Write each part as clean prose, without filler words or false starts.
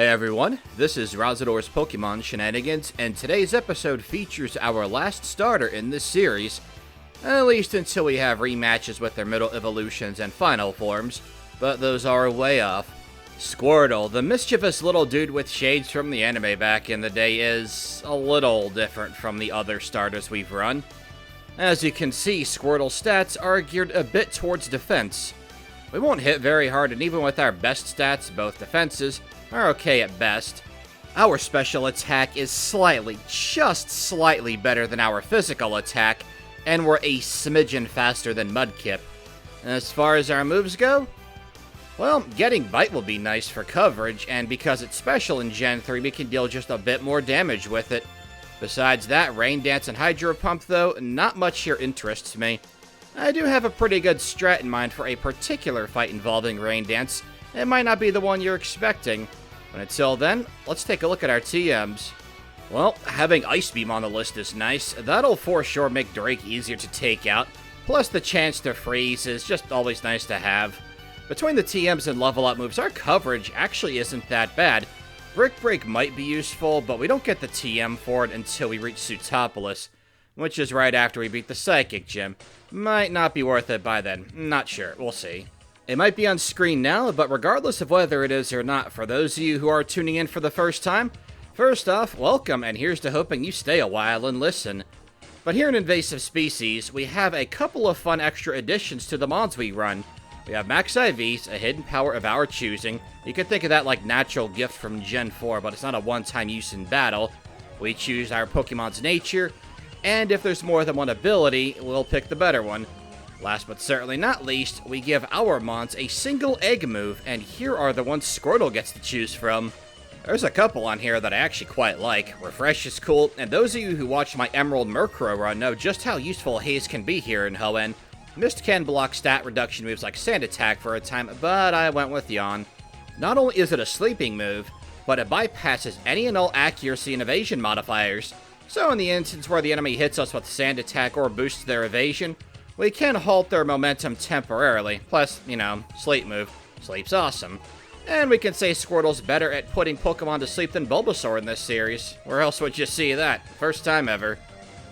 Hey everyone, this is Razador's Pokemon Shenanigans, and today's episode features our last starter in this series, at least until we have rematches with their middle evolutions and final forms, but those are way off. Squirtle, the mischievous little dude with shades from the anime back in the day, is a little different from the other starters we've run. As you can see, Squirtle's stats are geared a bit towards defense. We won't hit very hard, and even with our best stats, both defenses are okay at best. Our special attack is just slightly better than our physical attack, and we're a smidgen faster than Mudkip. As far as our moves go, well, getting Bite will be nice for coverage, and because it's special in Gen 3, we can deal just a bit more damage with it. Besides that, Rain Dance and Hydro Pump, though, not much here interests me. I do have a pretty good strat in mind for a particular fight involving Rain Dance. It might not be the one you're expecting. But until then, let's take a look at our TMs. Well, having Ice Beam on the list is nice. That'll for sure make Drake easier to take out. Plus, the chance to freeze is just always nice to have. Between the TMs and level up moves, our coverage actually isn't that bad. Brick Break might be useful, but we don't get the TM for it until we reach Sootopolis, which is right after we beat the Psychic Gym. Might not be worth it by then. Not sure. We'll see. It might be on screen now, but regardless of whether it is or not, for those of you who are tuning in for the first time, first off, welcome, and here's to hoping you stay a while and listen. But here in Invasive Species, we have a couple of fun extra additions to the mods we run. We have Max IVs, a hidden power of our choosing. You could think of that like natural gift from Gen 4, but it's not a one-time use in battle. We choose our Pokemon's nature, and if there's more than one ability, we'll pick the better one. Last but certainly not least, we give our mons a single egg move, and here are the ones Squirtle gets to choose from. There's a couple on here that I actually quite like. Refresh is cool, and those of you who watched my Emerald Murkrow run know just how useful Haze can be here in Hoenn. Mist can block stat reduction moves like Sand Attack for a time, but I went with Yawn. Not only is it a sleeping move, but it bypasses any and all accuracy and evasion modifiers. So in the instance where the enemy hits us with Sand Attack or boosts their evasion, we can halt their momentum temporarily. Plus, Sleep move. Sleep's awesome. And we can say Squirtle's better at putting Pokemon to sleep than Bulbasaur in this series. Where else would you see that? First time ever.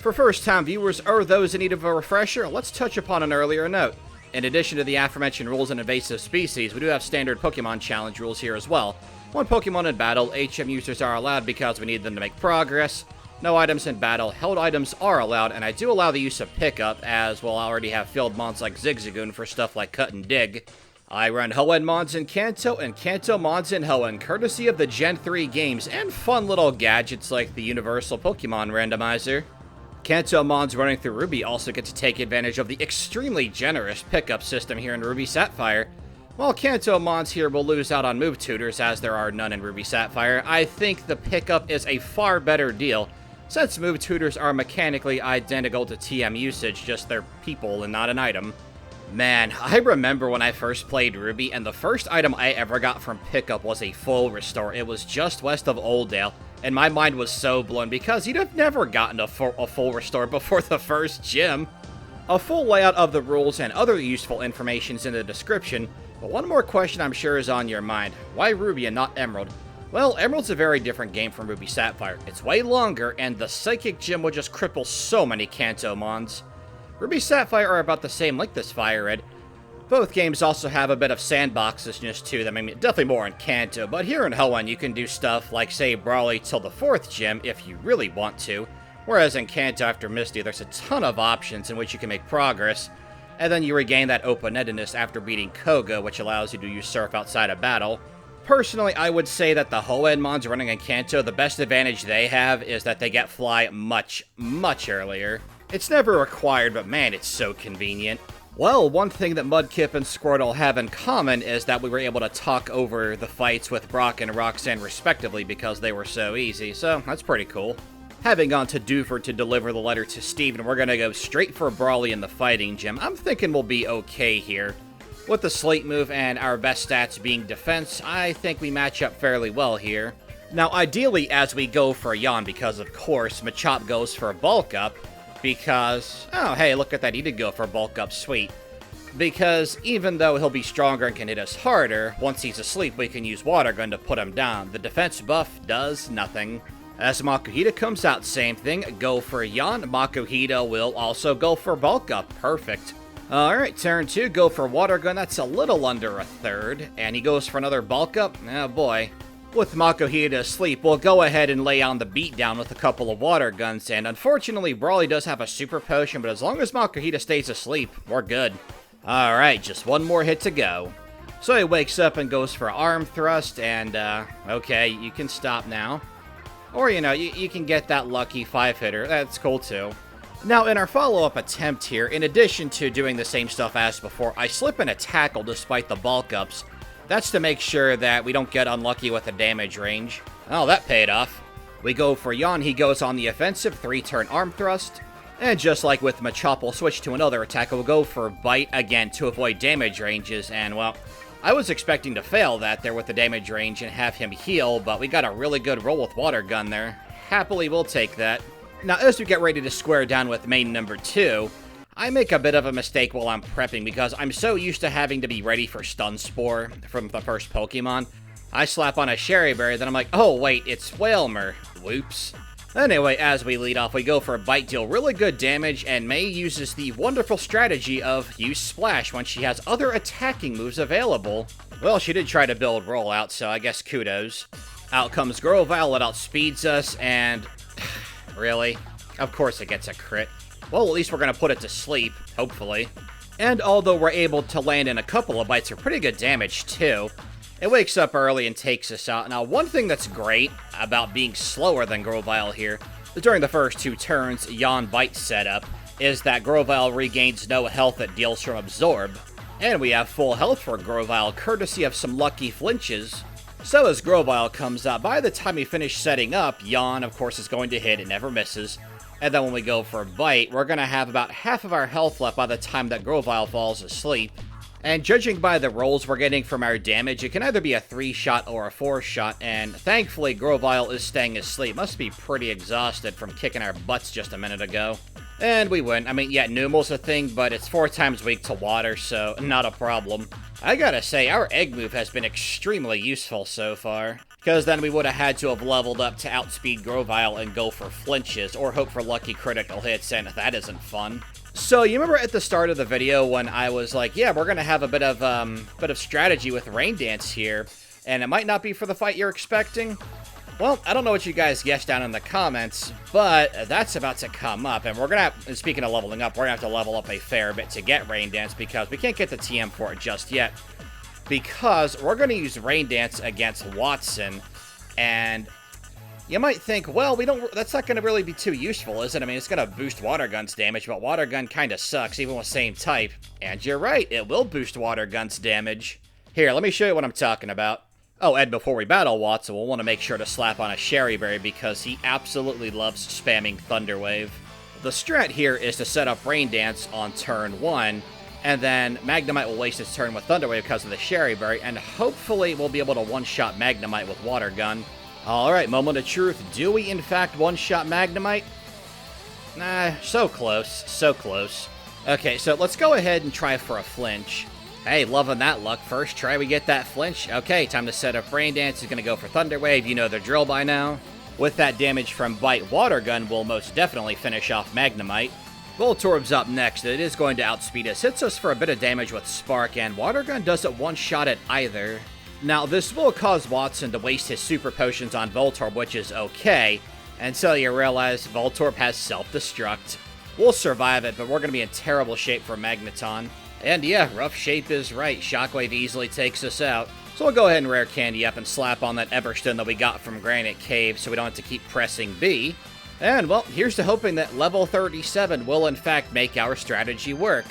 For first-time viewers or those in need of a refresher, let's touch upon an earlier note. In addition to the aforementioned rules in Invasive Species, we do have standard Pokemon Challenge rules here as well. One Pokemon in battle, HM users are allowed because we need them to make progress. No items in battle, held items are allowed, and I do allow the use of pickup, as we'll already have field mons like Zigzagoon for stuff like Cut and Dig. I run Hoenn mons in Kanto and Kanto mons in Hoenn, courtesy of the Gen 3 games, and fun little gadgets like the Universal Pokemon Randomizer. Kanto mons running through Ruby also get to take advantage of the extremely generous pickup system here in Ruby Sapphire. While Kanto mons here will lose out on move tutors, as there are none in Ruby Sapphire, I think the pickup is a far better deal, since move tutors are mechanically identical to TM usage, just they're people and not an item. Man, I remember when I first played Ruby, and the first item I ever got from pickup was a full restore. It was just west of Oldale, and my mind was so blown because you'd have never gotten a full restore before the first gym. A full layout of the rules and other useful information is in the description, but one more question I'm sure is on your mind. Why Ruby and not Emerald? Well, Emerald's a very different game from Ruby Sapphire. It's way longer, and the Psychic Gym will just cripple so many Kanto mons. Ruby Sapphire are about the same like this Fire Red. Both games also have a bit of sandboxedness to them. I mean, definitely more in Kanto, but here in Hoenn you can do stuff like, say, Brawly till the 4th gym if you really want to, whereas in Kanto after Misty there's a ton of options in which you can make progress, and then you regain that open-endedness after beating Koga, which allows you to use Surf outside of battle. Personally, I would say that the Hoenn mons running in Kanto, the best advantage they have is that they get Fly much earlier. It's never required, but man, it's so convenient. Well, one thing that Mudkip and Squirtle have in common is that we were able to talk over the fights with Brock and Roxanne respectively because they were so easy, so that's pretty cool. Having gone to Dewford to deliver the letter to Steven, we're gonna go straight for Brawly in the fighting gym. I'm thinking we'll be okay here. With the Sleep move and our best stats being defense, I think we match up fairly well here. Now, ideally, as we go for Yawn, because of course, Machop goes for Bulk Up, because, oh hey, look at that, he did go for Bulk Up, sweet. Because even though he'll be stronger and can hit us harder, once he's asleep we can use Water Gun to put him down. The defense buff does nothing. As Makuhita comes out, same thing, go for Yawn. Makuhita will also go for Bulk Up, perfect. Alright, turn 2, go for Water Gun, that's a little under a third, and he goes for another Bulk Up, oh boy. With Makuhita asleep, we'll go ahead and lay on the beatdown with a couple of Water Guns, and unfortunately Brawly does have a Super Potion, but as long as Makuhita stays asleep, we're good. Alright, just one more hit to go. So he wakes up and goes for Arm Thrust, and okay, you can stop now. Or, you know, you can get that lucky 5-hitter, that's cool too. Now, in our follow-up attempt here, in addition to doing the same stuff as before, I slip in a Tackle despite the bulk ups. That's to make sure that we don't get unlucky with the damage range. Oh, that paid off. We go for Yawn, he goes on the offensive, 3-turn Arm Thrust. And just like with Machop, we'll switch to another attack. We'll go for Bite again to avoid damage ranges, and well, I was expecting to fail that there with the damage range and have him heal, but we got a really good roll with Water Gun there. Happily, we'll take that. Now, as we get ready to square down with main number 2, I make a bit of a mistake while I'm prepping because I'm so used to having to be ready for Stun Spore from the first Pokemon. I slap on a Sherry Berry, then I'm like, oh wait, it's Whalmer. Whoops. Anyway, as we lead off, we go for a Bite, deal really good damage, and May uses the wonderful strategy of use Splash when she has other attacking moves available. Well, she did try to build Rollout, so I guess kudos. Out comes Grovyle, it outspeeds us, and... really? Of course it gets a crit. Well, at least we're going to put it to sleep, hopefully. And although we're able to land in a couple of bites for pretty good damage, too, it wakes up early and takes us out. Now, one thing that's great about being slower than Grovyle here, during the first 2 turns, Yawn Bite setup, is that Grovyle regains no health it deals from Absorb. And we have full health for Grovyle, courtesy of some lucky flinches. So as Grovyle comes up, by the time we finish setting up, Yawn, of course, is going to hit, it never misses. And then when we go for Bite, we're going to have about half of our health left by the time that Grovyle falls asleep. And judging by the rolls we're getting from our damage, it can either be a 3-shot or a 4-shot, and thankfully Grovyle is staying asleep. Must be pretty exhausted from kicking our butts just a minute ago. And we win. I mean, yeah, Numel's a thing, but it's 4 times weak to water, so not a problem. I gotta say, our egg move has been extremely useful so far, because then we would have had to have leveled up to outspeed Grovyle and go for flinches, or hope for lucky critical hits, and that isn't fun. So, you remember at the start of the video when I was like, yeah, we're gonna have a bit of strategy with Rain Dance here, and it might not be for the fight you're expecting? Well, I don't know what you guys guessed down in the comments, but that's about to come up, and we're gonna have, and speaking of leveling up, we're gonna have to level up a fair bit to get Rain Dance, because we can't get the TM for it just yet, because we're gonna use Rain Dance against Watson, and you might think, well, that's not gonna really be too useful, is it? I mean, it's gonna boost Water Gun's damage, but Water Gun kinda sucks, even with same type, and you're right, it will boost Water Gun's damage. Here, let me show you what I'm talking about. Oh, and before we battle Watson, we'll want to make sure to slap on a Sherry Berry because he absolutely loves spamming Thunder Wave. The strat here is to set up Rain Dance on turn 1, and then Magnemite will waste its turn with Thunder Wave because of the Sherry Berry, and hopefully we'll be able to one-shot Magnemite with Water Gun. Alright, moment of truth. Do we in fact one-shot Magnemite? Nah, so close, so close. Okay, so let's go ahead and try for a flinch. Hey, loving that luck. First try, we get that flinch. Okay, time to set up Rain Dance. He's going to go for Thunder Wave. You know the drill by now. With that damage from Bite, Water Gun will most definitely finish off Magnemite. Voltorb's up next. It is going to outspeed us. Hits us for a bit of damage with Spark, and Water Gun doesn't one-shot it either. Now, this will cause Watson to waste his Super Potions on Voltorb, which is okay, until you realize Voltorb has Self-Destruct. We'll survive it, but we're going to be in terrible shape for Magneton. And yeah, rough shape is right. Shockwave easily takes us out. So we'll go ahead and Rare Candy up and slap on that Everstone that we got from Granite Cave so we don't have to keep pressing B. And well, here's to hoping that level 37 will in fact make our strategy work.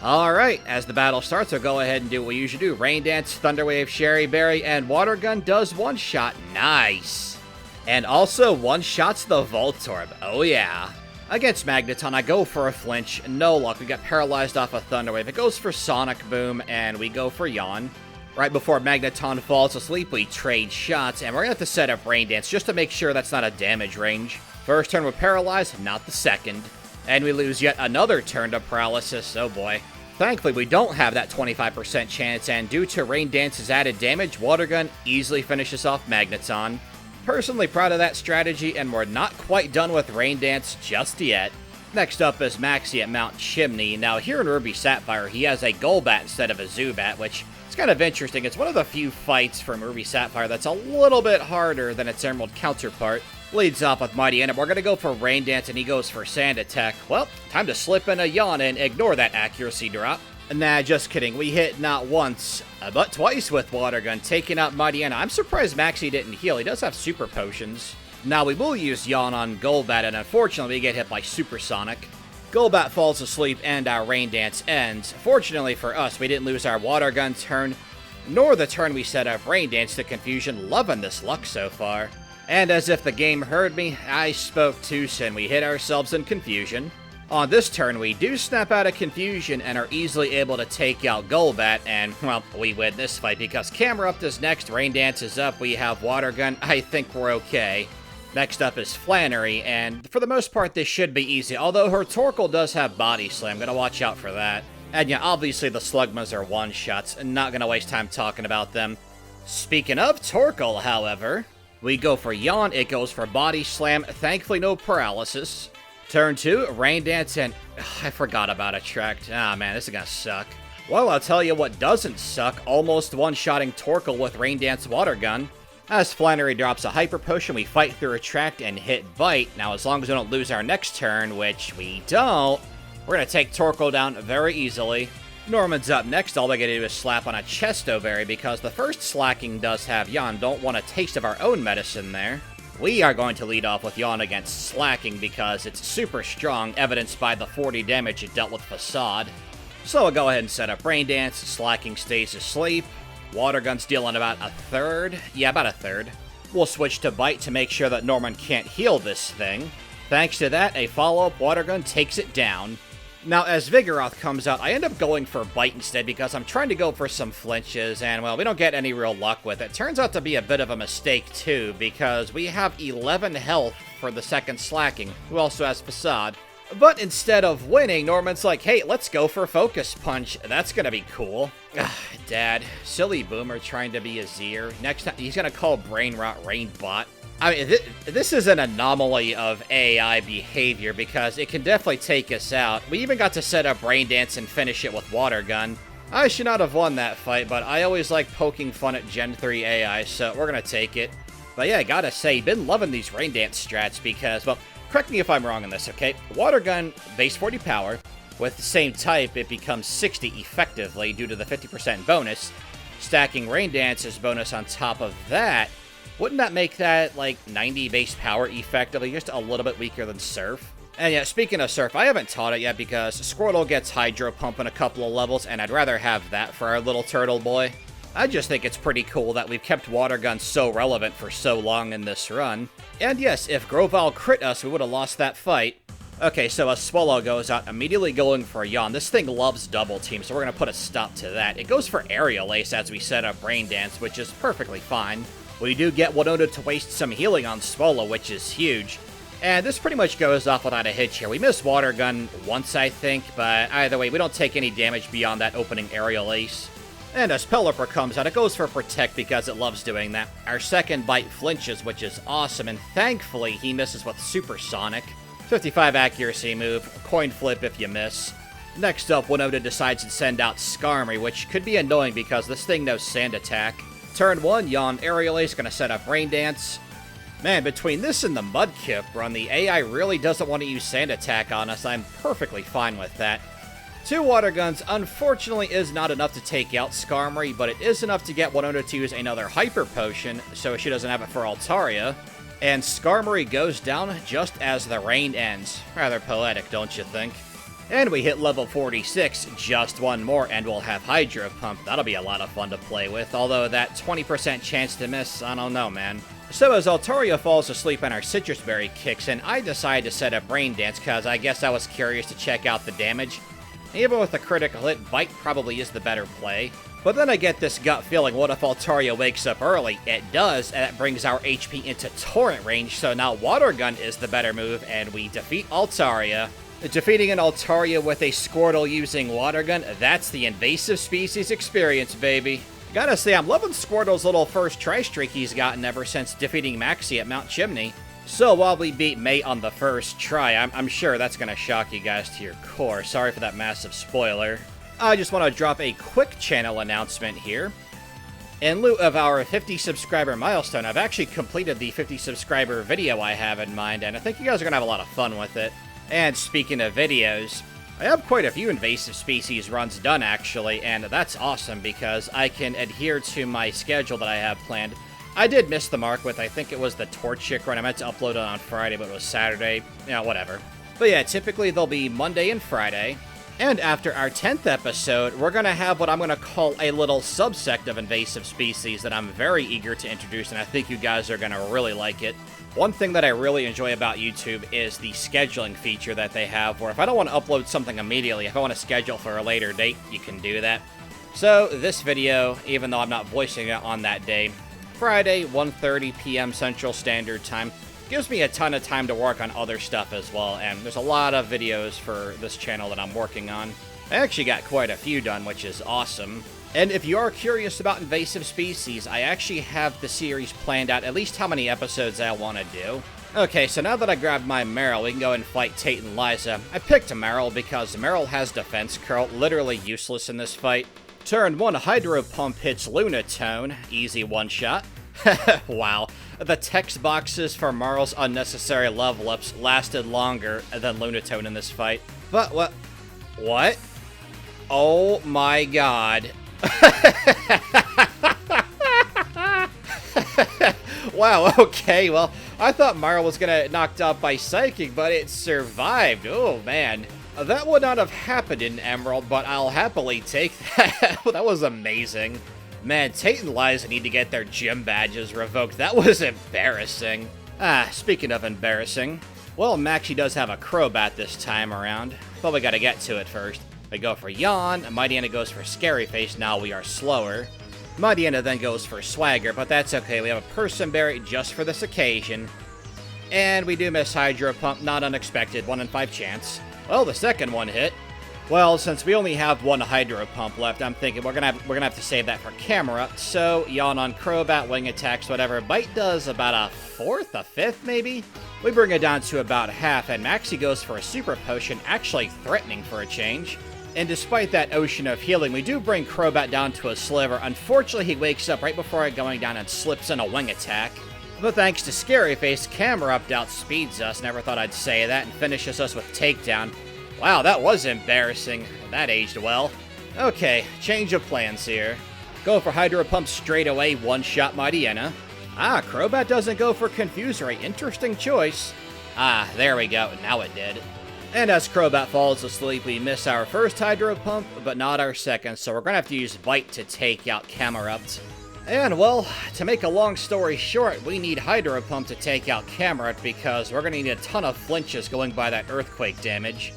Alright, as the battle starts, we'll go ahead and do what we usually do. Rain Dance, Thunder Wave, Sherry Berry, and Water Gun does one-shot. Nice! And also one-shots the Voltorb. Oh yeah. Against Magneton, I go for a flinch. No luck. We got paralyzed off a Thunder Wave. It goes for Sonic Boom, and we go for Yawn. Right before Magneton falls asleep, we trade shots, and we're going to have to set up Rain Dance just to make sure that's not a damage range. First turn with Paralyze, not the second. And we lose yet another turn to Paralysis. Oh boy. Thankfully, we don't have that 25% chance, and due to Rain Dance's added damage, Water Gun easily finishes off Magneton. Personally proud of that strategy, and we're not quite done with Rain Dance just yet. Next up is Maxi at Mount Chimney. Now, here in Ruby Sapphire, he has a Golbat instead of a Zubat, which is kind of interesting. It's one of the few fights from Ruby Sapphire that's a little bit harder than its Emerald counterpart. Leads off with Mighty End. We're going to go for Rain Dance, and he goes for Sand Attack. Well, time to slip in a Yawn and ignore that accuracy drop. Nah, just kidding. We hit not once, but twice with Water Gun, taking out Mighty End. I'm surprised Maxi didn't heal. He does have Super Potions. Now, we will use Yawn on Golbat, and unfortunately, we get hit by Supersonic. Golbat falls asleep, and our Rain Dance ends. Fortunately for us, we didn't lose our Water Gun turn, nor the turn we set up Rain Dance to Confusion. Loving this luck so far. And as if the game heard me, I spoke too soon. We hit ourselves in Confusion. On this turn, we do snap out of Confusion and are easily able to take out Golbat, and, well, we win this fight because Camerupt is next, Rain Dance is up, we have Water Gun. I think we're okay. Next up is Flannery, and for the most part, this should be easy, although her Torkoal does have Body Slam. Gonna watch out for that. And yeah, obviously the Slugmas are one-shots, and not gonna waste time talking about them. Speaking of Torkoal, however, we go for Yawn, it goes for Body Slam, thankfully no paralysis. Turn 2, Rain Dance, and I forgot about Attract. Ah, man, this is gonna suck. Well, I'll tell you what doesn't suck, almost one-shotting Torkoal with Rain Dance Water Gun. As Flannery drops a Hyper Potion, we fight through Attract and hit Bite. Now, as long as we don't lose our next turn, which we don't, we're gonna take Torkoal down very easily. Norman's up next. All they gotta do is slap on a Chesto Berry because the first Slacking does have Yawn. Don't want a taste of our own medicine there. We are going to lead off with Yawn against Slacking because it's super strong, evidenced by the 40 damage it dealt with Facade. So we'll go ahead and set up Rain Dance, Slacking stays asleep, Water Gun's dealing about a third. Yeah, about a third. We'll switch to Bite to make sure that Norman can't heal this thing. Thanks to that, a follow-up Water Gun takes it down. Now, as Vigoroth comes out, I end up going for Bite instead because I'm trying to go for some flinches, and, well, we don't get any real luck with it. Turns out to be a bit of a mistake, too, because we have 11 health for the second Slacking, who also has Facade. But instead of winning, Norman's like, hey, let's go for Focus Punch. That's gonna be cool. Dad, silly Boomer trying to be a Zir. Next time, he's gonna call Brain Rot Rainbot. I mean, this is an anomaly of AI behavior because it can definitely take us out. We even got to set up Rain Dance and finish it with Water Gun. I should not have won that fight, but I always like poking fun at Gen 3 AI, so we're gonna take it. But yeah, I gotta say, been loving these Rain Dance strats because, well, correct me if I'm wrong on this, okay? Water Gun, base 40 power. With the same type, it becomes 60 effectively due to the 50% bonus. Stacking Rain Dance's bonus on top of that, wouldn't that make that, like, 90 base power effectively, just a little bit weaker than Surf? And yeah, speaking of Surf, I haven't taught it yet because Squirtle gets Hydro Pump in a couple of levels, and I'd rather have that for our little turtle boy. I just think it's pretty cool that we've kept Water Gun so relevant for so long in this run. And yes, if Grovyle crit us, we would have lost that fight. Okay, so a Swallow goes out, immediately going for a Yawn. This thing loves Double Team, so we're going to put a stop to that. It goes for Aerial Ace as we set up Rain Dance, which is perfectly fine. We do get Winota to waste some healing on Swallow, which is huge. And this pretty much goes off without a hitch here. We miss Water Gun once, I think, but either way, we don't take any damage beyond that opening Aerial Ace. And as Pelipper comes out, it goes for Protect because it loves doing that. Our second Bite flinches, which is awesome, and thankfully he misses with Supersonic. 55 accuracy move, coin flip if you miss. Next up, Winota decides to send out Skarmory, which could be annoying because this thing knows Sand Attack. Turn 1, Yawn Aerial Ace, gonna set up Rain Dance. Man, between this and the Mudkip run, the AI really doesn't want to use Sand Attack on us. I'm perfectly fine with that. 2 Water Guns, unfortunately, is not enough to take out Skarmory, but it is enough to get Winota to use another Hyper Potion, so she doesn't have it for Altaria. And Skarmory goes down just as the rain ends. Rather poetic, don't you think? And we hit level 46, just one more, and we'll have Hydro Pump. That'll be a lot of fun to play with, although that 20% chance to miss, I don't know, man. So as Altaria falls asleep and our Citrus Berry kicks in, I decide to set up Rain Dance, because I guess I was curious to check out the damage. Even with a critical hit, Bite probably is the better play. But then I get this gut feeling, what if Altaria wakes up early? It does, and that brings our HP into Torrent range, so now Water Gun is the better move, and we defeat Altaria. Defeating an Altaria with a Squirtle using Water Gun, that's the Invasive Species experience, baby. Gotta say, I'm loving Squirtle's little first try streak he's gotten ever since defeating Maxi at Mount Chimney. So while we beat Mate on the first try, I'm sure that's gonna shock you guys to your core. Sorry for that massive spoiler. I just want to drop a quick channel announcement here. In lieu of our 50 subscriber milestone, I've actually completed the 50 subscriber video I have in mind, and I think you guys are gonna have a lot of fun with it. And speaking of videos, I have quite a few Invasive Species runs done, actually, and that's awesome because I can adhere to my schedule that I have planned. I did miss the mark with, I think it was the Torchic run. I meant to upload it on Friday, but it was Saturday. You know, whatever. But yeah, typically they'll be Monday and Friday. And after our 10th episode, we're going to have what I'm going to call a little subsect of Invasive Species that I'm very eager to introduce, and I think you guys are going to really like it. One thing that I really enjoy about YouTube is the scheduling feature that they have, where if I don't want to upload something immediately, if I want to schedule for a later date, you can do that. So this video, even though I'm not voicing it on that day, Friday, 1:30 p.m. Central Standard Time, gives me a ton of time to work on other stuff as well, and there's a lot of videos for this channel that I'm working on. I actually got quite a few done, which is awesome. And if you are curious about Invasive Species, I actually have the series planned out, at least how many episodes I want to do. Okay, so now that I grabbed my Meryl, we can go and fight Tate and Liza. I picked a Meryl because Meryl has Defense Curl, literally useless in this fight. Turn 1 Hydro Pump hits Lunatone, easy one-shot. Wow, the text boxes for Marl's unnecessary level ups lasted longer than Lunatone in this fight. But what? Oh my god. Wow, okay, well, I thought Marl was gonna get knocked out by Psychic, but it survived. Oh man. That would not have happened in Emerald, but I'll happily take that. That was amazing. Man, Tate and Liza need to get their gym badges revoked. That was embarrassing. Speaking of embarrassing, well, Maxi does have a Crobat this time around, but we gotta get to it first. We go for Yawn, Mightyena goes for Scary Face, now we are slower. Mightyena then goes for Swagger, but that's okay, we have a Person Berry just for this occasion. And we do miss Hydro Pump, not unexpected, 1 in 5 chance. Well, the second one hit. Well, since we only have 1 Hydro Pump left, I'm thinking we're gonna have to save that for camera. So, Yawn on Crobat, Wing Attacks, whatever. Bite does about a 4th, a 5th maybe? We bring it down to about half, and Maxi goes for a Super Potion, actually threatening for a change. And despite that ocean of healing, we do bring Crobat down to a sliver. Unfortunately, he wakes up right before it going down and slips in a Wing Attack. But thanks to Scary Face, Camera Up outspeeds us, never thought I'd say that, and finishes us with Takedown. Wow, that was embarrassing. That aged well. Okay, change of plans here. Go for Hydro Pump straight away, one-shot Mightyena. Crobat doesn't go for Confuse Ray. Interesting choice. There we go. Now it did. And as Crobat falls asleep, we miss our first Hydro Pump, but not our second, so we're going to have to use Bite to take out Camerupt. And, well, to make a long story short, we need Hydro Pump to take out Camerupt because we're going to need a ton of flinches going by that Earthquake damage.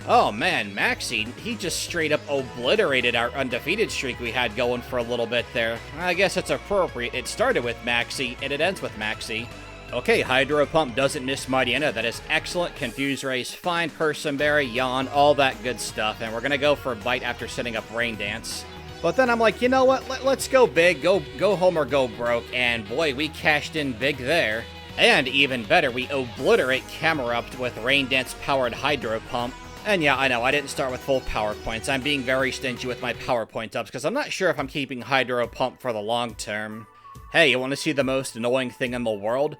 Oh man, Maxi, he just straight up obliterated our undefeated streak we had going for a little bit there. I guess it's appropriate. It started with Maxi, and it ends with Maxi. Okay, Hydro Pump doesn't miss Mightyena. That is excellent. Confuse Rays, fine. Person Berry, Yawn, all that good stuff. And we're going to go for a Bite after setting up Rain Dance. But then I'm like, you know what? Let's go big. Go home or go broke. And boy, we cashed in big there. And even better, we obliterate Camerupt with Rain Dance-powered Hydro Pump. And yeah, I know, I didn't start with full power points. I'm being very stingy with my power point ups because I'm not sure if I'm keeping Hydro Pump for the long term. Hey, you want to see the most annoying thing in the world?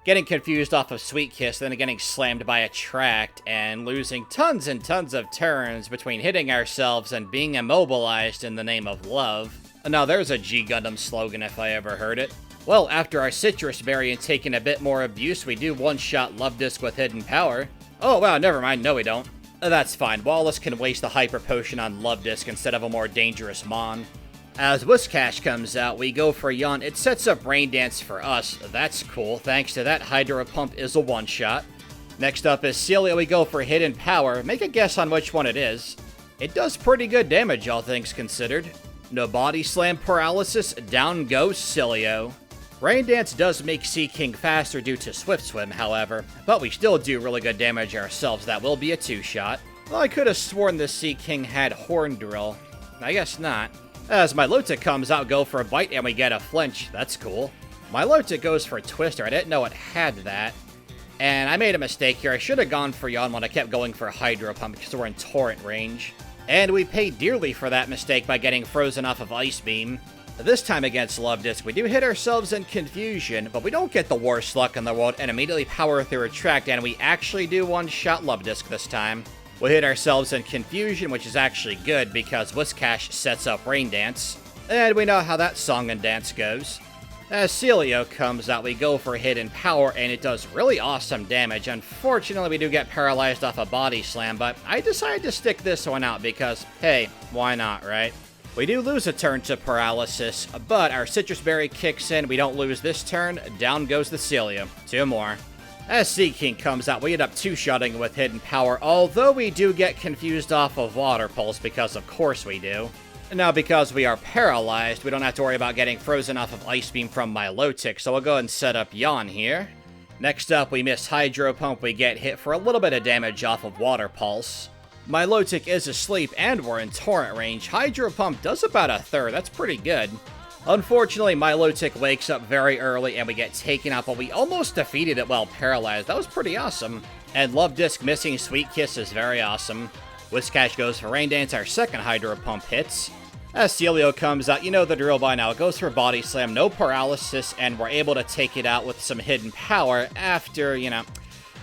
Getting confused off of Sweet Kiss, then getting slammed by Attract, and losing tons and tons of turns between hitting ourselves and being immobilized in the name of love. Now there's a G Gundam slogan if I ever heard it. Well, after our Citrus variant taking a bit more abuse, we do one-shot Love Disc with Hidden Power. Oh wow, never mind, no we don't. That's fine, Wallace can waste the Hyper Potion on Love Disc instead of a more dangerous Mon. As Whiscash comes out, we go for Yawn. It sets up Rain Dance for us. That's cool. Thanks to that, Hydro Pump is a one-shot. Next up is Celia. We go for Hidden Power. Make a guess on which one it is. It does pretty good damage, all things considered. No Body Slam Paralysis. Down goes Cilio. Rain Dance does make Sea King faster due to Swift Swim, however, but we still do really good damage ourselves. That will be a 2-shot. Well, I could have sworn the Sea King had Horn Drill. I guess not. As Milotic comes out, go for a bite, and we get a flinch. That's cool. Milotic goes for a Twister. I didn't know it had that. And I made a mistake here. I should have gone for Yawn when I kept going for Hydro Pump because we're in Torrent range. And we paid dearly for that mistake by getting frozen off of Ice Beam. This time against Love Disc, we do hit ourselves in Confusion, but we don't get the worst luck in the world and immediately power through Retract, and we actually do one-shot Love Disc this time. We hit ourselves in Confusion, which is actually good because Whiscash sets up Rain Dance. And we know how that song and dance goes. As Celio comes out, we go for Hidden Power, and it does really awesome damage. Unfortunately, we do get paralyzed off a Body Slam, but I decided to stick this one out because, hey, why not, right? We do lose a turn to Paralysis, but our Citrus Berry kicks in. We don't lose this turn. Down goes the Celio. 2 more. As Sea King comes out, we end up 2-shotting with Hidden Power, although we do get confused off of Water Pulse, because of course we do. Now, because we are paralyzed, we don't have to worry about getting frozen off of Ice Beam from Milotic, so we'll go ahead and set up Yawn here. Next up, we miss Hydro Pump. We get hit for a little bit of damage off of Water Pulse. Milotic is asleep, and we're in Torrent range. Hydro Pump does about a third. That's pretty good. Unfortunately, Milotic wakes up very early, and we get taken out, but we almost defeated it while paralyzed. That was pretty awesome. And Love Disc missing Sweet Kiss is very awesome. Whiscash goes for Rain Dance. Our second Hydro Pump hits. As Celio comes out, you know the drill by now. It goes for Body Slam, no Paralysis, and we're able to take it out with some Hidden Power after,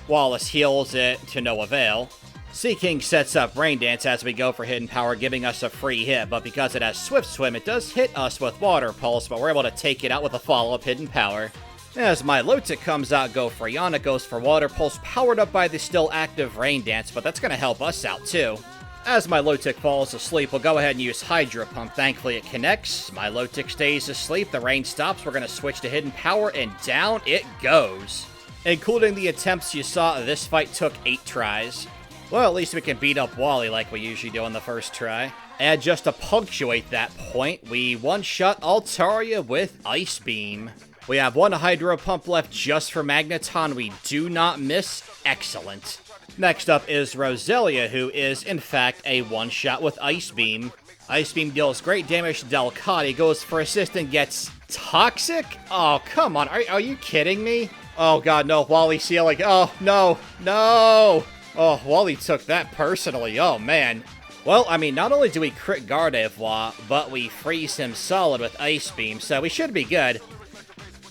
Wallace heals it to no avail. Sea King sets up Rain Dance as we go for Hidden Power, giving us a free hit, but because it has Swift Swim, it does hit us with Water Pulse, but we're able to take it out with a follow-up Hidden Power. As Milotic comes out, go for Yana, goes for Water Pulse, powered up by the still active Rain Dance, but that's going to help us out too. As Milotic falls asleep, we'll go ahead and use Hydro Pump. Thankfully, it connects. Milotic stays asleep. The rain stops. We're going to switch to Hidden Power, and down it goes. Including the attempts you saw, this fight took 8 tries. Well, at least we can beat up Wally like we usually do on the first try. And just to punctuate that point, we one-shot Altaria with Ice Beam. We have 1 Hydro Pump left just for Magneton. We do not miss. Excellent. Next up is Roselia, who is, in fact, a one-shot with Ice Beam. Ice Beam deals great damage to Delcatty, goes for Assist and gets Toxic? Oh, come on. Are you kidding me? Oh, God, no. Wally sealing. Oh, no. No! Oh, Wally took that personally. Oh, man. Well, I mean, not only do we crit Gardevoir, but we freeze him solid with Ice Beam, so we should be good.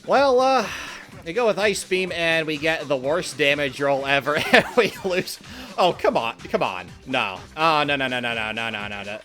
Well, we go with Ice Beam, and we get the worst damage roll ever, and we lose. Oh, come on. Come on. No. Oh, no.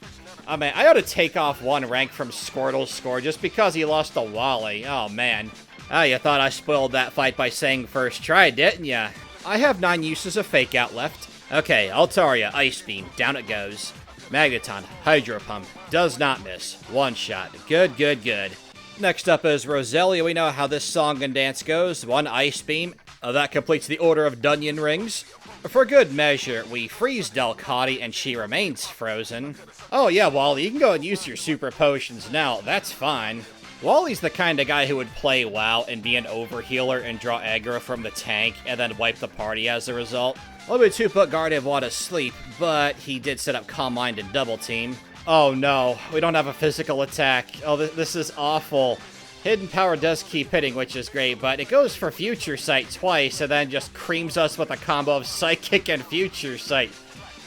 Oh, man, I ought to take off 1 rank from Squirtle's score just because he lost to Wally. Oh, man. Oh, you thought I spoiled that fight by saying first try, didn't ya? I have 9 uses of Fake Out left. Okay, Altaria, Ice Beam, down it goes. Magneton, Hydro Pump, does not miss. One shot. Good. Next up is Roselia. We know how this song and dance goes. 1 Ice Beam. That completes the order of Dunyan Rings. For good measure, we freeze Delcatty and she remains frozen. Oh yeah, Wally, you can go and use your super potions now. That's fine. Wally's the kind of guy who would play WoW and be an overhealer and draw aggro from the tank and then wipe the party as a result. Level 2 put Gardevoir to sleep, but he did set up Calm Mind and Double Team. Oh no, we don't have a physical attack. Oh, this is awful. Hidden Power does keep hitting, which is great, but it goes for Future Sight twice and then just creams us with a combo of Psychic and Future Sight.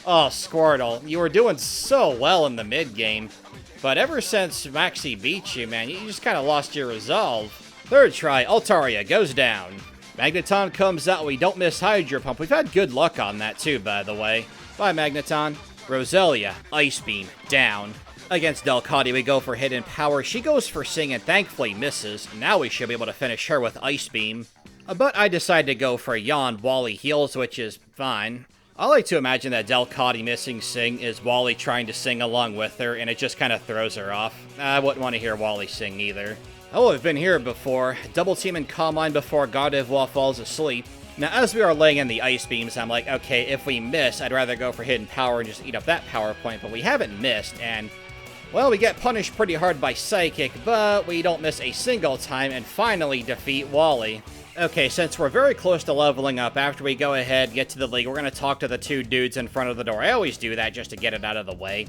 Oh, Squirtle, you were doing so well in the mid-game. But ever since Maxi beat you, man, you just kind of lost your resolve. Third try, Altaria goes down. Magneton comes out, we don't miss Hydro Pump. We've had good luck on that too, by the way. Bye, Magneton. Roselia, Ice Beam, down. Against Delcatty, we go for Hidden Power. She goes for Sing and thankfully misses. Now we should be able to finish her with Ice Beam. But I decide to go for Yawn. Wally heals, which is fine. I like to imagine that Delcatty missing Sing is Wally trying to sing along with her, and it just kind of throws her off. I wouldn't want to hear Wally sing either. Oh, I've been here before. Double Team and Calm Mind before Gardevoir falls asleep. Now, as we are laying in the Ice Beams, I'm like, okay, if we miss, I'd rather go for Hidden Power and just eat up that power point, but we haven't missed, and Well, we get punished pretty hard by Psychic, but we don't miss a single time and finally defeat Wally. Okay, since we're very close to leveling up, after we go ahead, get to the league, we're going to talk to the two dudes in front of the door. I always do that just to get it out of the way.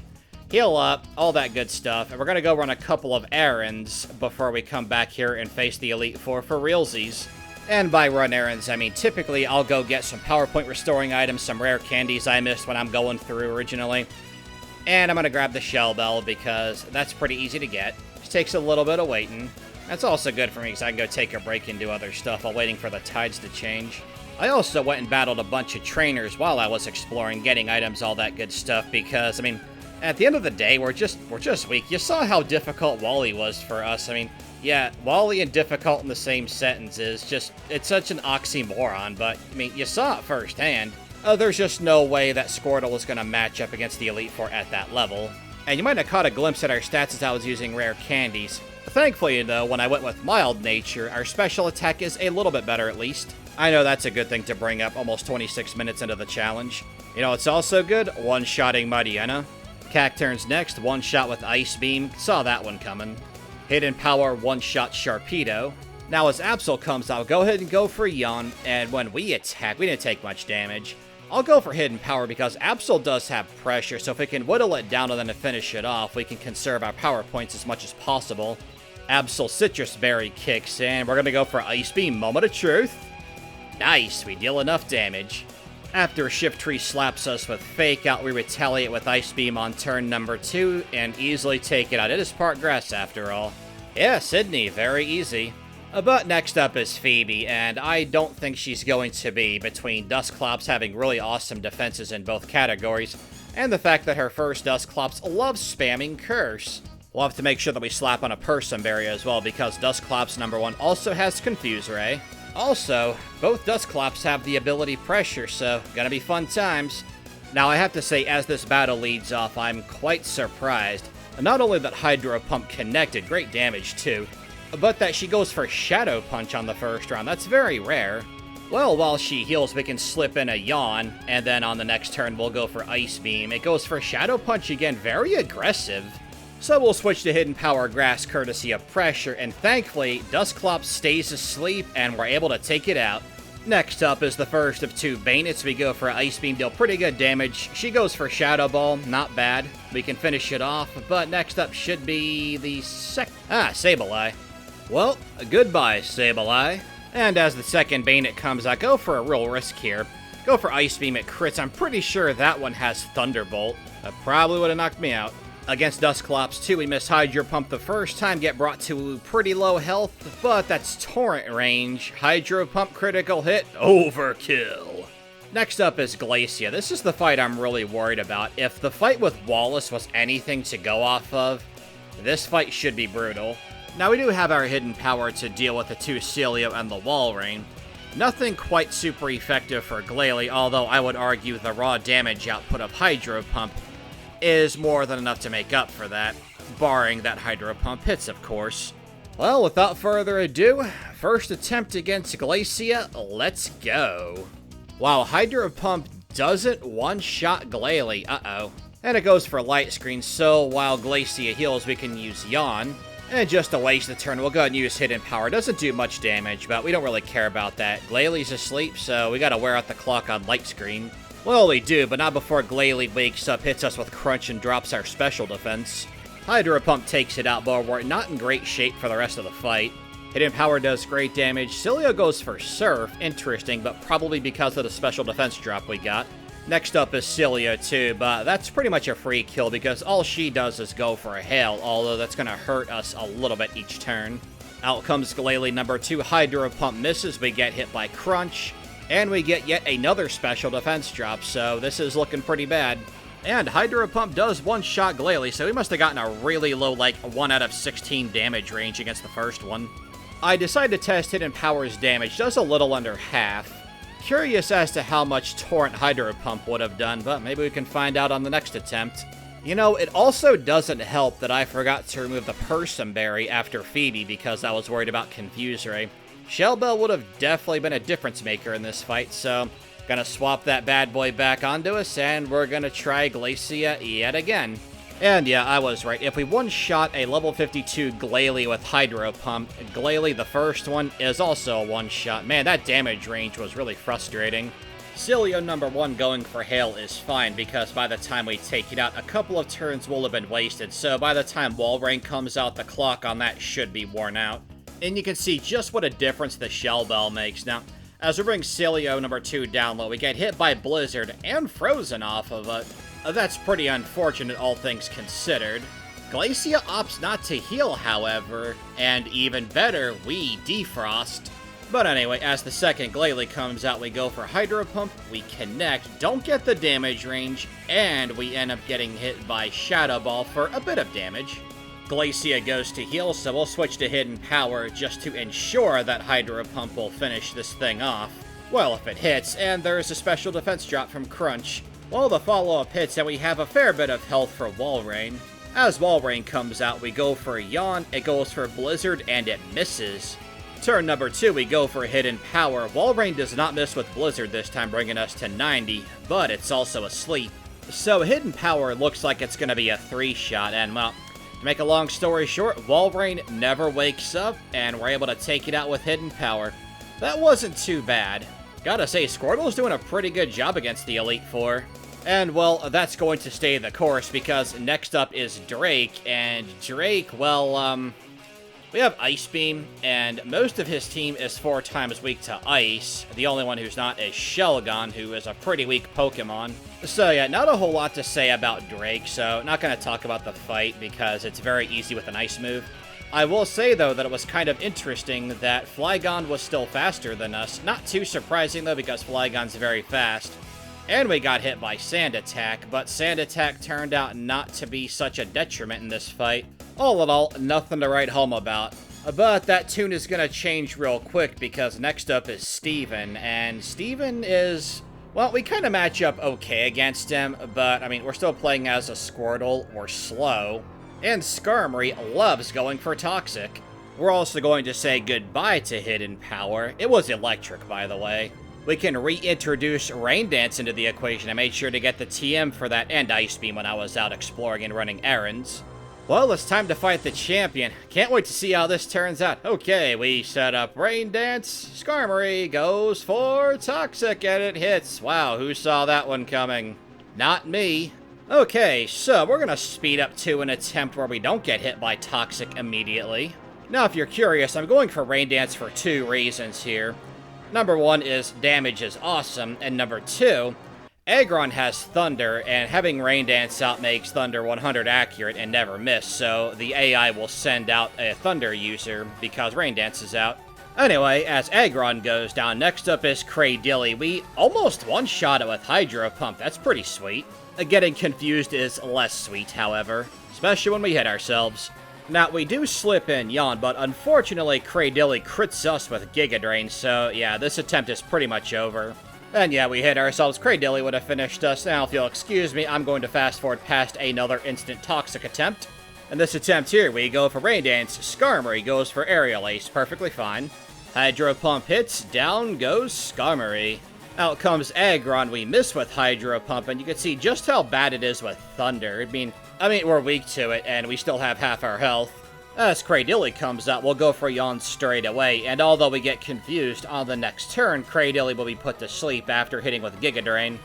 Heal up, all that good stuff, and we're going to go run a couple of errands before we come back here and face the Elite Four for realsies. And by run errands, I mean typically I'll go get some PowerPoint restoring items, some rare candies I missed when I'm going through originally. And I'm going to grab the Shell Bell because that's pretty easy to get. Just takes a little bit of waiting. That's also good for me because I can go take a break and do other stuff while waiting for the tides to change. I also went and battled a bunch of trainers while I was exploring, getting items, all that good stuff, because, I mean, at the end of the day, we're just weak. You saw how difficult Wally was for us. I mean, yeah, Wally and difficult in the same sentence is just, it's such an oxymoron, but, I mean, you saw it firsthand. There's just no way that Squirtle is going to match up against the Elite Four at that level. And you might have caught a glimpse at our stats as I was using rare candies. Thankfully, though, when I went with Mild Nature, our special attack is a little bit better at least. I know that's a good thing to bring up almost 26 minutes into the challenge. You know, it's also good, one-shotting Mariana. Cacturne's next, one-shot with Ice Beam, saw that one coming. Hidden Power, one-shot Sharpedo. Now as Absol comes out, go ahead and go for Yawn, and when we attack, we didn't take much damage. I'll go for Hidden Power because Absol does have pressure, so if we can whittle it down and then to finish it off, we can conserve our power points as much as possible. Absol Citrus Berry kicks in, we're going to go for Ice Beam, Moment of Truth. Nice, we deal enough damage. After Shiftry slaps us with Fake Out, we retaliate with Ice Beam on turn number 2 and easily take it out. It is part grass after all. Yeah, Sydney, very easy. But next up is Phoebe, and I don't think she's going to be, between Dusclops having really awesome defenses in both categories, and the fact that her first Dusclops loves spamming Curse. We'll have to make sure that we slap on a Persim Berry as well, because Dusclops number 1 also has Confuse Ray. Also, both Dusclops have the ability Pressure, so gonna be fun times. Now I have to say, as this battle leads off, I'm quite surprised. Not only that Hydro Pump connected, great damage too, but that she goes for Shadow Punch on the first round. That's very rare. Well, while she heals, we can slip in a Yawn, and then on the next turn we'll go for Ice Beam. It goes for Shadow Punch again, very aggressive. So we'll switch to Hidden Power Grass courtesy of Pressure, and thankfully, Dusclops stays asleep and we're able to take it out. Next up is the first of 2 Bayonets. We go for Ice Beam, deal pretty good damage. She goes for Shadow Ball, not bad. We can finish it off, but next up should be the Sableye. Well, goodbye, Sableye. And as the second Bayonet comes out, go for a real risk here. Go for Ice Beam, it crits. I'm pretty sure that one has Thunderbolt. That probably would have knocked me out. Against Dusclops 2, we miss Hydro Pump the first time, get brought to pretty low health, but that's Torrent range. Hydro Pump critical hit, overkill. Next up is Glacia. This is the fight I'm really worried about. If the fight with Wallace was anything to go off of, this fight should be brutal. Now we do have our Hidden Power to deal with the 2 Celio and the Walrein. Nothing quite super effective for Glalie, although I would argue the raw damage output of Hydro Pump is more than enough to make up for that, barring that Hydro Pump hits, of course. Well, without further ado, first attempt against Glacia, let's go. Wow, Hydro Pump doesn't one-shot Glalie, And it goes for Light Screen, so while Glacia heals, we can use Yawn. And just to waste the turn, we'll go ahead and use Hidden Power. Doesn't do much damage, but we don't really care about that. Glalie's asleep, so we gotta wear out the clock on Light Screen. Well, we do, but not before Glalie wakes up, hits us with Crunch, and drops our special defense. Hydro Pump takes it out, but we're not in great shape for the rest of the fight. Hidden Power does great damage. Celio goes for Surf, interesting, but probably because of the special defense drop we got. Next up is Celio too, but that's pretty much a free kill because all she does is go for a Hail, although that's going to hurt us a little bit each turn. Out comes Glalie number 2, Hydro Pump misses, we get hit by Crunch. And we get yet another special defense drop, so this is looking pretty bad. And Hydro Pump does one-shot Glalie, so we must have gotten a really low, like, 1 out of 16 damage range against the first one. I decided to test Hidden Power's damage, does a little under half. Curious as to how much Torrent Hydro Pump would have done, but maybe we can find out on the next attempt. You know, it also doesn't help that I forgot to remove the Persim Berry after Phoebe because I was worried about Confuse Ray. Shell Bell would have definitely been a difference maker in this fight, so gonna swap that bad boy back onto us, and we're gonna try Glacia yet again. And yeah, I was right. If we one-shot a level 52 Glalie with Hydro Pump, Glalie, the first one, is also a one-shot. Man, that damage range was really frustrating. Cilio number 1 going for Hail is fine, because by the time we take it out, a couple of turns will have been wasted, so by the time Walrein comes out, the clock on that should be worn out. And you can see just what a difference the Shell Bell makes. Now, as we bring Cilio number 2 down low, we get hit by Blizzard and frozen off of it. That's pretty unfortunate, all things considered. Glacia opts not to heal, however, and even better, we defrost. But anyway, as the second Glalie comes out, we go for Hydro Pump, we connect, don't get the damage range, and we end up getting hit by Shadow Ball for a bit of damage. Glacia goes to heal, so we'll switch to Hidden Power just to ensure that Hydro Pump will finish this thing off. Well, if it hits, and there's a special defense drop from Crunch. Well, the follow-up hits, and we have a fair bit of health for Walrein. As Walrein comes out, we go for Yawn, it goes for Blizzard, and it misses. Turn number 2, we go for Hidden Power. Walrein does not miss with Blizzard this time, bringing us to 90, but it's also asleep. So Hidden Power looks like it's going to be a 3-shot, and well, to make a long story short, Walrein never wakes up, and we're able to take it out with Hidden Power. That wasn't too bad. Gotta say, Squirtle's doing a pretty good job against the Elite Four. And, well, that's going to stay the course, because next up is Drake, and Drake, well, we have Ice Beam, and most of his team is 4 times weak to Ice. The only one who's not is Shelgon, who is a pretty weak Pokemon. So yeah, not a whole lot to say about Drake, so not going to talk about the fight, because it's very easy with an Ice move. I will say, though, that it was kind of interesting that Flygon was still faster than us. Not too surprising, though, because Flygon's very fast. And we got hit by Sand Attack, but Sand Attack turned out not to be such a detriment in this fight. All in all, nothing to write home about. But that tune is going to change real quick, because next up is Steven, and Steven is... well, we kind of match up okay against him, but, I mean, we're still playing as a Squirtle. We're slow. And Skarmory loves going for Toxic. We're also going to say goodbye to Hidden Power. It was electric, by the way. We can reintroduce Rain Dance into the equation. I made sure to get the TM for that and Ice Beam when I was out exploring and running errands. Well, it's time to fight the champion. Can't wait to see how this turns out. Okay, we set up Rain Dance. Skarmory goes for Toxic, and it hits. Wow, who saw that one coming? Not me. Okay, so we're going to speed up to an attempt where we don't get hit by Toxic immediately. Now, if you're curious, I'm going for Rain Dance for 2 reasons here. Number 1 is damage is awesome, and number 2, Aggron has Thunder, and having Rain Dance out makes Thunder 100 accurate and never miss, so the AI will send out a Thunder user because Rain Dance is out. Anyway, as Aggron goes down, next up is Cradilly. We almost one-shot it with Hydro Pump. That's pretty sweet. Getting confused is less sweet, however, especially when we hit ourselves. Now, we do slip in Yawn, but unfortunately, Cradilly crits us with Giga Drain, so yeah, this attempt is pretty much over. And yeah, we hit ourselves. Cradilly would have finished us. Now, if you'll excuse me, I'm going to fast forward past another instant Toxic attempt. In this attempt here, we go for Rain Dance. Skarmory goes for Aerial Ace, perfectly fine. Hydro Pump hits, down goes Skarmory. Out comes Aggron, we miss with Hydro Pump, and you can see just how bad it is with Thunder. I mean, we're weak to it, and we still have half our health. As Cradilly comes out, we'll go for Yawn straight away, and although we get confused on the next turn, Cradilly will be put to sleep after hitting with Giga Drain.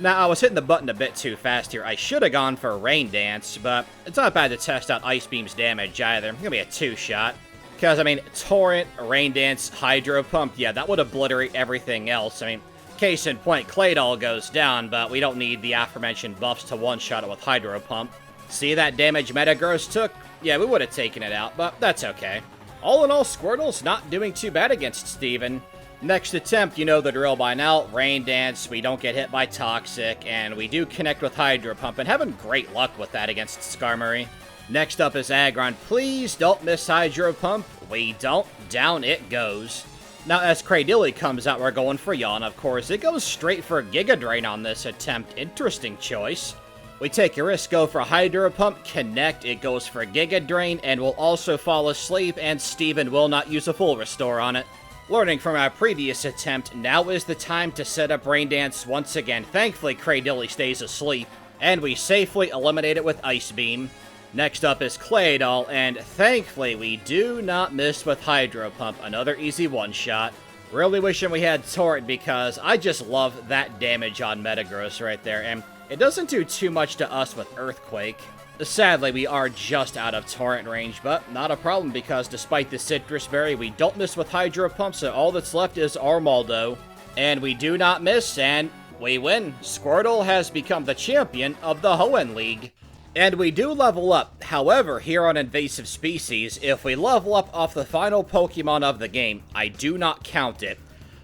Now, I was hitting the button a bit too fast here. I should have gone for Rain Dance, but it's not bad to test out Ice Beam's damage either. It's gonna be a 2-shot. Because, I mean, Torrent, Rain Dance, Hydro Pump, yeah, that would obliterate everything else. I mean, case in point, Claydol goes down, but we don't need the aforementioned buffs to one-shot it with Hydro Pump. See that damage Metagross took? Yeah, we would have taken it out, but that's okay. All in all, Squirtle's not doing too bad against Steven. Next attempt, you know the drill by now. Rain Dance, we don't get hit by Toxic, and we do connect with Hydro Pump, and having great luck with that against Skarmory. Next up is Aggron. Please don't miss Hydro Pump. We don't. Down it goes. Now, as Cradilly comes out, we're going for Yawn, of course. It goes straight for Giga Drain on this attempt. Interesting choice. We take a risk, go for Hydro Pump, connect, it goes for Giga Drain, and will also fall asleep, and Steven will not use a full restore on it. Learning from our previous attempt, now is the time to set up Rain Dance once again. Thankfully, Cradilly stays asleep. and we safely eliminate it with Ice Beam. Next up is Claydol, and thankfully we do not miss with Hydro Pump, another easy one-shot. Really wishing we had Torrent because I just love that damage on Metagross right there, and it doesn't do too much to us with Earthquake. Sadly, we are just out of Torrent range, but not a problem because despite the Citrus Berry, we don't miss with Hydro Pump, so all that's left is Armaldo. And we do not miss, and we win. Squirtle has become the champion of the Hoenn League. And we do level up. However, here on Invasive Species, if we level up off the final Pokemon of the game, I do not count it.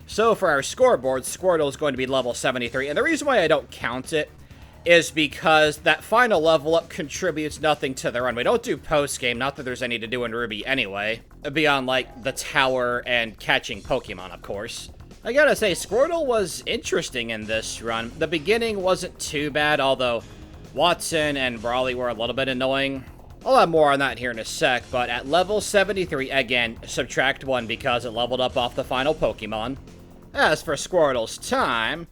So for our scoreboard, Squirtle is going to be level 73, and the reason why I don't count it is because that final level up contributes nothing to the run. We don't do post-game, not that there's any to do in Ruby anyway, beyond, like, the tower and catching Pokemon, of course. I gotta say, Squirtle was interesting in this run. The beginning wasn't too bad, although Watson and Wally were a little bit annoying. I'll have more on that here in a sec, but at level 73, again, subtract 1 because it leveled up off the final Pokemon. As for Squirtle's time,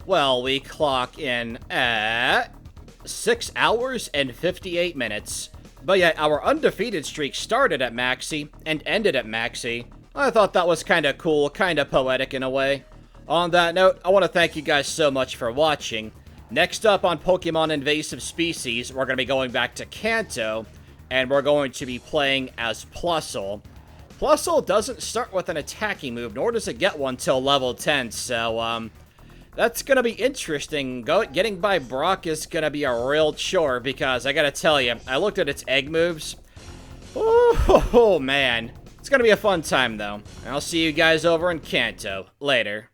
well, we clock in at 6 hours and 58 minutes. But yeah, our undefeated streak started at Maxi and ended at Maxi. I thought that was kind of cool, kind of poetic in a way. On that note, I want to thank you guys so much for watching. Next up on Pokemon Invasive Species, we're going to be going back to Kanto, and we're going to be playing as Plusle. Plusle doesn't start with an attacking move, nor does it get one till level 10, so, that's going to be interesting. Getting by Brock is going to be a real chore because I got to tell you, I looked at its egg moves. Oh, man. It's going to be a fun time, though. I'll see you guys over in Kanto. Later.